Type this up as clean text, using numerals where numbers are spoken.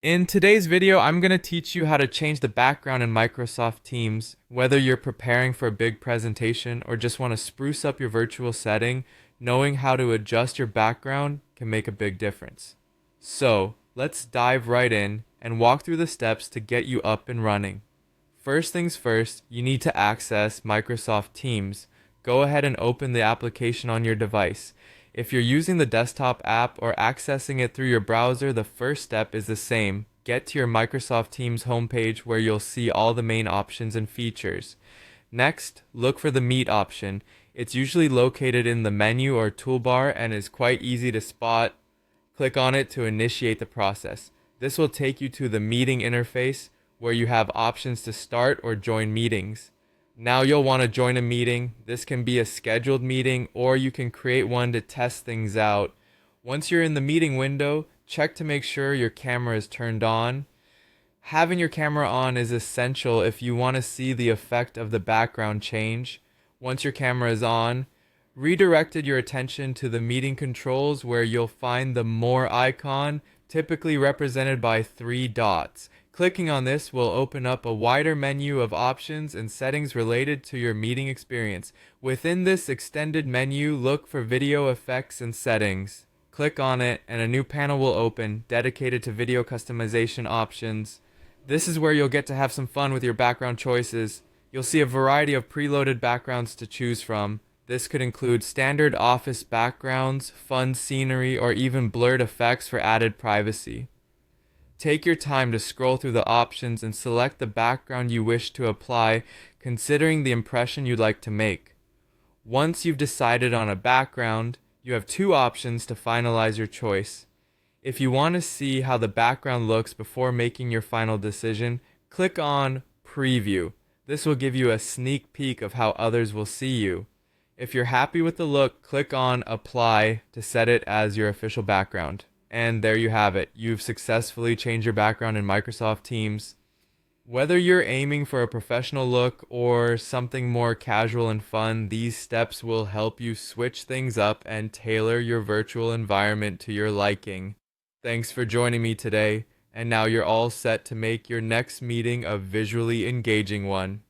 In today's video, I'm going to teach you how to change the background in Microsoft Teams. Whether you're preparing for a big presentation or just want to spruce up your virtual setting, knowing how to adjust your background can make a big difference. So, let's dive right in and walk through the steps to get you up and running. First things first, you need to access Microsoft Teams. Go ahead and open the application on your device. If you're using the desktop app or accessing it through your browser, the first step is the same. Get to your Microsoft Teams homepage where you'll see all the main options and features. Next, look for the Meet option. It's usually located in the menu or toolbar and is quite easy to spot. Click on it to initiate the process. This will take you to the meeting interface where you have options to start or join meetings. Now you'll want to join a meeting. This can be a scheduled meeting or you can create one to test things out. Once you're in the meeting window, check to make sure your camera is turned on. Having your camera on is essential if you want to see the effect of the background change. Once your camera is on, redirected your attention to the meeting controls where you'll find the More icon, typically represented by 3 dots. Clicking on this will open up a wider menu of options and settings related to your meeting experience. Within this extended menu, look for video effects and settings. Click on it and a new panel will open dedicated to video customization options. This is where you'll get to have some fun with your background choices. You'll see a variety of preloaded backgrounds to choose from. This could include standard office backgrounds, fun scenery, or even blurred effects for added privacy. Take your time to scroll through the options and select the background you wish to apply, considering the impression you'd like to make. Once you've decided on a background, you have 2 options to finalize your choice. If you want to see how the background looks before making your final decision, click on Preview. This will give you a sneak peek of how others will see you. If you're happy with the look, click on Apply to set it as your official background. And there you have it. You've successfully changed your background in Microsoft Teams. Whether you're aiming for a professional look or something more casual and fun, these steps will help you switch things up and tailor your virtual environment to your liking. Thanks for joining me today, and now you're all set to make your next meeting a visually engaging one.